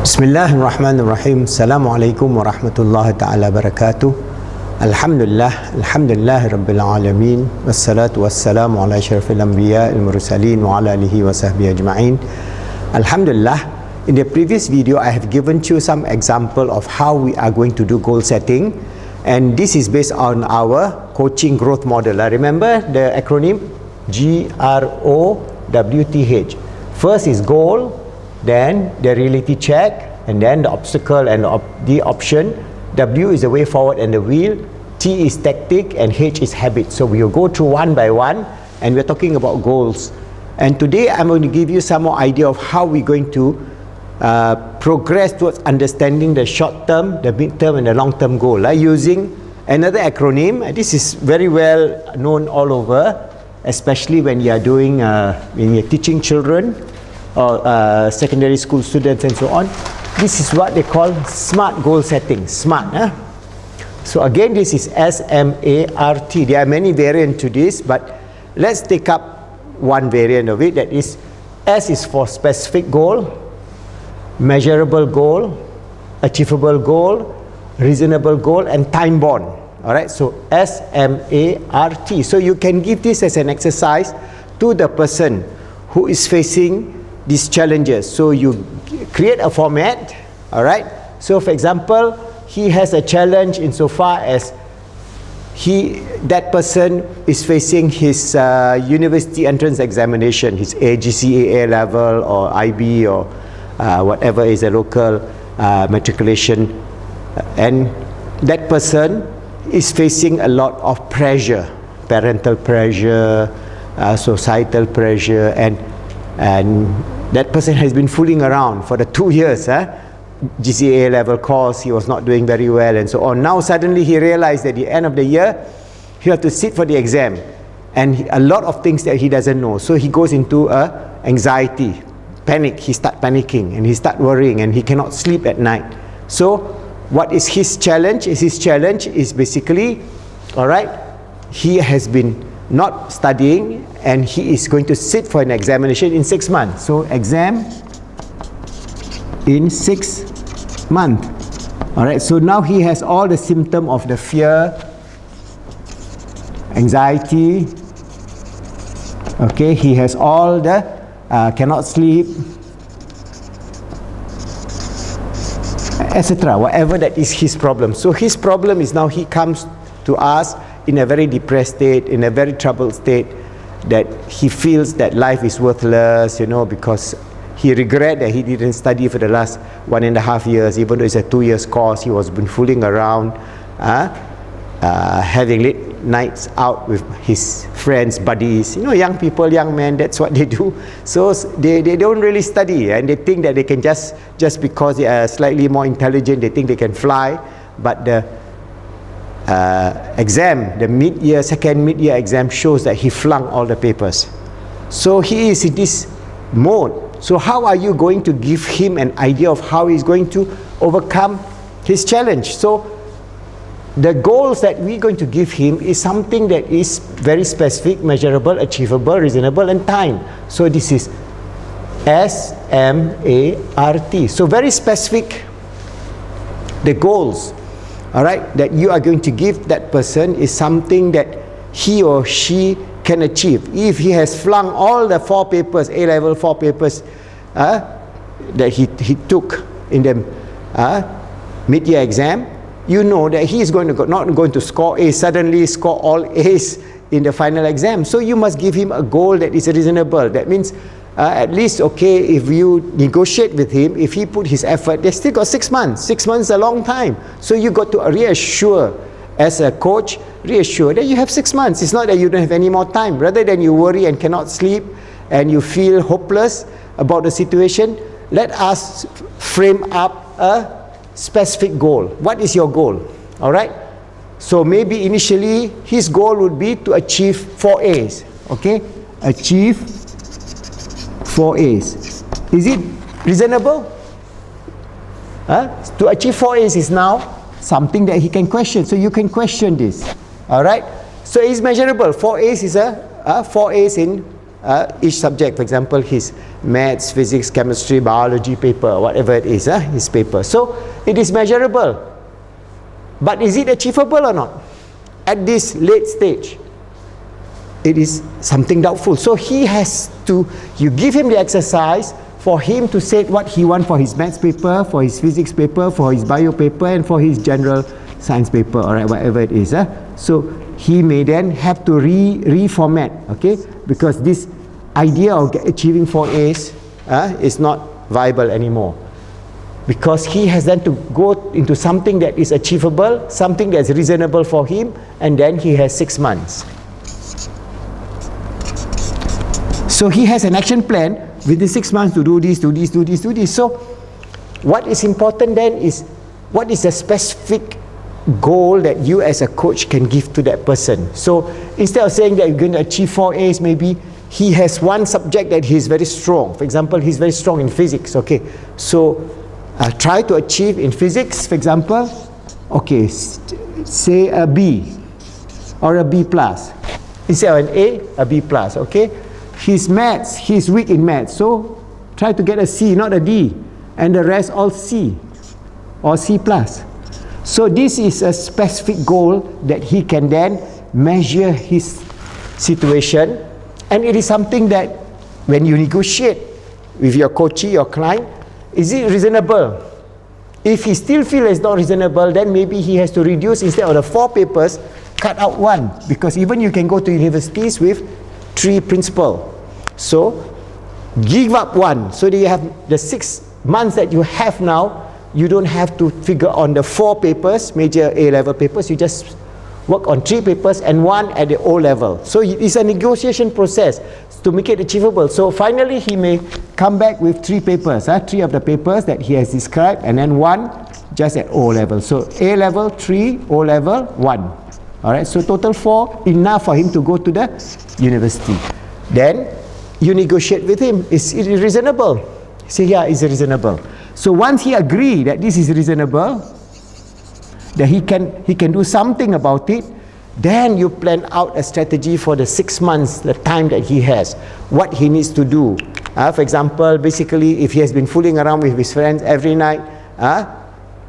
Bismillahirrahmanirrahim. Assalamualaikum warahmatullahi ta'ala barakatuh. Alhamdulillah Rabbil Alamin. Wassalatu wassalamu ala asyrafil anbiya al-mursalin wa ala alihi wa sahbihi ajma'in. Alhamdulillah, in the previous video I have given you some example of how we are going to do goal setting, and this is based on our coaching growth model. Remember the acronym GROWTH. First is goal, then the reality check, and then the obstacle and the option. W is the way forward and the wheel. T is tactic, and H is habit. So we will go through one by one, and we're talking about goals. And today I'm going to give you some more idea of how we're going to progress towards understanding the short term, the mid term, and the long term goal using another acronym. This is very well known all over, especially when you are doing when you're teaching children or secondary school students and so on. This is what they call SMART goal setting. SMART. So again, this is SMART. There are many variants to this, but let's take up one variant of it. That is, S is for specific goal, measurable goal, achievable goal, reasonable goal, and time bound. Alright, so SMART. So you can give this as an exercise to the person who is facing these challenges. So you create a format. Alright, so for example, he has a challenge insofar as that person is facing his university entrance examination, his GCE A level or IB or whatever is a local matriculation, and that person is facing a lot of pressure, parental pressure, societal pressure, and that person has been fooling around for the 2 years. GCA level course, he was not doing very well and so on. Now suddenly he realized that at the end of the year he has to sit for the exam, and a lot of things that he doesn't know. So he goes into anxiety, panic. He starts panicking and he starts worrying, and he cannot sleep at night. So what is his challenge? His challenge is basically, alright, he has been not studying, and he is going to sit for an examination in 6 months. So exam in 6 months. Alright, so now he has all the symptom of the fear, anxiety. Okay, he has all the cannot sleep, etc. Whatever that is his problem. So his problem is now he comes to us in a very depressed state, in a very troubled state, that he feels that life is worthless, because he regrets that he didn't study for the last 1.5 years, even though it's a 2 years course. He was been fooling around, having late nights out with his friends, buddies. Young people, young men, that's what they do. So they don't really study, and they think that they can just because they are slightly more intelligent, they think they can fly. But the exam, the second mid-year exam shows that he flunked all the papers. So he is in this mode. So how are you going to give him an idea of how he's going to overcome his challenge? So the goals that we're going to give him is something that is very specific, measurable, achievable, reasonable, and time. So this is SMART. So very specific, the goals, alright, that you are going to give that person is something that he or she can achieve. If he has flunked all the 4 papers, A-level 4 papers that he took in the mid-year exam, you know that he is not going to score A's, suddenly score all A's in the final exam. So you must give him a goal that is reasonable. That means at least, okay, if you negotiate with him, if he put his effort, they still got 6 months. 6 months is a long time. So you got to reassure, as a coach, reassure that you have 6 months. It's not that you don't have any more time. Rather than you worry and cannot sleep and you feel hopeless about the situation, let us frame up a specific goal. What is your goal? Alright? So maybe initially his goal would be to achieve 4 A's. Okay? Achieve 4 A's. Is it reasonable? To achieve 4 A's is now something that he can question. So you can question this. Alright? So it's measurable. 4 A's is 4 A's in each subject, for example, his maths, physics, chemistry, biology paper, whatever it is, his paper. So it is measurable. But is it achievable or not? At this late stage, it is something doubtful. So he has to, you give him the exercise for him to say what he wants for his maths paper, for his physics paper, for his bio paper, and for his general science paper, all right, whatever it is. So he may then have to reformat, okay, because this idea of achieving 4 A's is not viable anymore, because he has then to go into something that is achievable, something that's reasonable for him, and then he has 6 months. So he has an action plan within 6 months to do this, do this, do this, do this. So what is important then is, what is the specific goal that you as a coach can give to that person? So instead of saying that you're going to achieve 4 A's, maybe he has one subject that he's very strong. For example, he's very strong in physics, okay. So try to achieve in physics, for example, okay, say a B or a B plus. Instead of an A B plus, okay. His maths, he's weak in maths, so try to get a C, not a D, and the rest all C or C plus. So this is a specific goal that he can then measure his situation, and it is something that when you negotiate with your coachee, your client, is it reasonable? If he still feels it's not reasonable, then maybe he has to reduce, instead of the 4 papers, cut out 1, because even you can go to universities with 3 principal. So give up 1, so that you have the 6 months that you have now. You don't have to figure on the 4 papers, major A-level papers. You just work on 3 papers and 1 at the O-level. So it's a negotiation process to make it achievable. So finally he may come back with 3 papers, 3 of the papers that he has described, and then 1 just at O-level. So A-level 3, O-level 1. Alright, so total 4, enough for him to go to the university. Then you negotiate with him. Is it reasonable? Say, yeah, it's reasonable. So once he agrees that this is reasonable, that he can do something about it, then you plan out a strategy for the 6 months, the time that he has, what he needs to do. For example, basically, if he has been fooling around with his friends every night,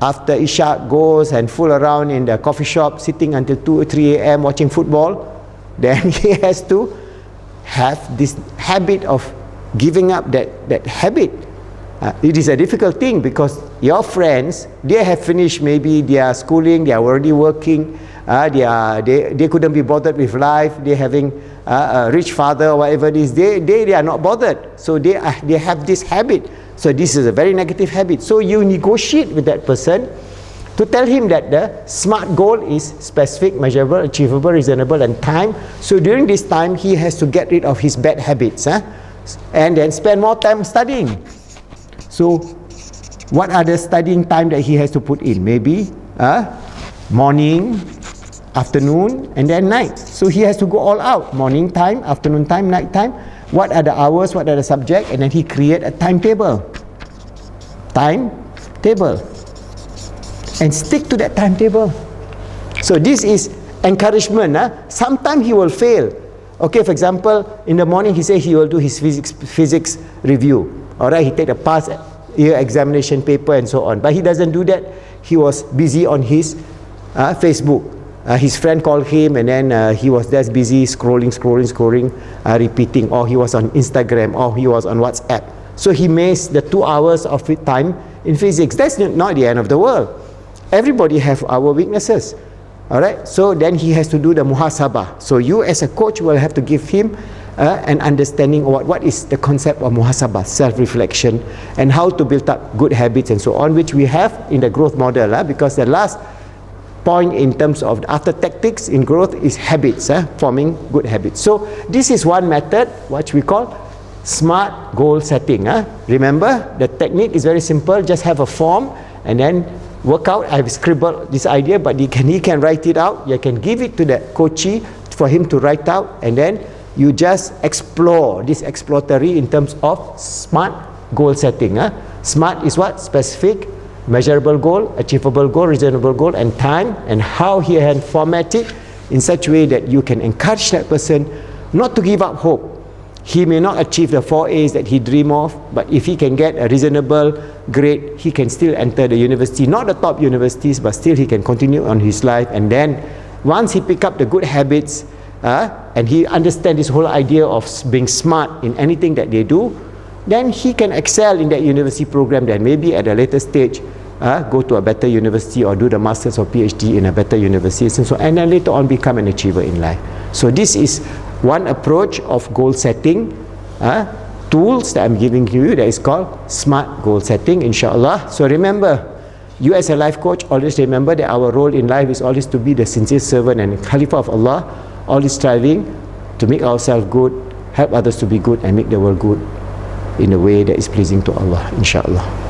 after Isha goes and fool around in the coffee shop, sitting until 2 or 3 a.m. watching football, then he has to have this habit of giving up that habit. It is a difficult thing, because your friends, they have finished maybe their schooling, they are already working, they couldn't be bothered with life, they're having a rich father, whatever it is, they are not bothered. So they have this habit. So this is a very negative habit. So you negotiate with that person to tell him that the SMART goal is specific, measurable, achievable, reasonable, and time. So during this time, he has to get rid of his bad habits, and then spend more time studying. So what are the studying time that he has to put in? Maybe morning, afternoon, and then night. So he has to go all out. Morning time, afternoon time, night time. What are the hours, what are the subject? And then he create a timetable. Timetable. And stick to that timetable. So this is encouragement. Sometimes he will fail. Okay, for example, in the morning he say he will do his physics review. Alright, he take a past year examination paper and so on. But he doesn't do that. He was busy on his Facebook. His friend called him, and then he was just busy scrolling, repeating. Or he was on Instagram, or he was on WhatsApp. So he missed the 2 hours of time in physics. That's not the end of the world. Everybody have our weaknesses. Alright, so then he has to do the muhasabah. So you as a coach will have to give him an understanding of what is the concept of muhasabah, self-reflection, and how to build up good habits and so on, which we have in the growth model, because the last point in terms of after tactics in growth is habits, forming good habits. So this is one method, what we call SMART goal setting. Remember, the technique is very simple. Just have a form and then work out. I've scribbled this idea, but he can write it out. You can give it to the coachee for him to write out, and then you just explore this exploratory in terms of SMART goal setting. SMART is what? Specific, measurable goal, achievable goal, reasonable goal, and time, and how he can format it in such a way that you can encourage that person not to give up hope. he may not achieve the 4 A's that he dream of, but if he can get a reasonable grade, he can still enter the university, not the top universities, but still he can continue on his life. And then once he pick up the good habits, and he understand this whole idea of being smart in anything that they do, then he can excel in that university program. Then maybe at a later stage, go to a better university or do the masters or PhD in a better university, and then later on become an achiever in life. So this is one approach of goal setting, tools that I'm giving you, that is called smart goal setting, inshallah. So remember, you as a life coach, always remember that our role in life is always to be the sincere servant and Khalifa of Allah, always striving to make ourselves good, help others to be good, and make the world good in a way that is pleasing to Allah, inshallah.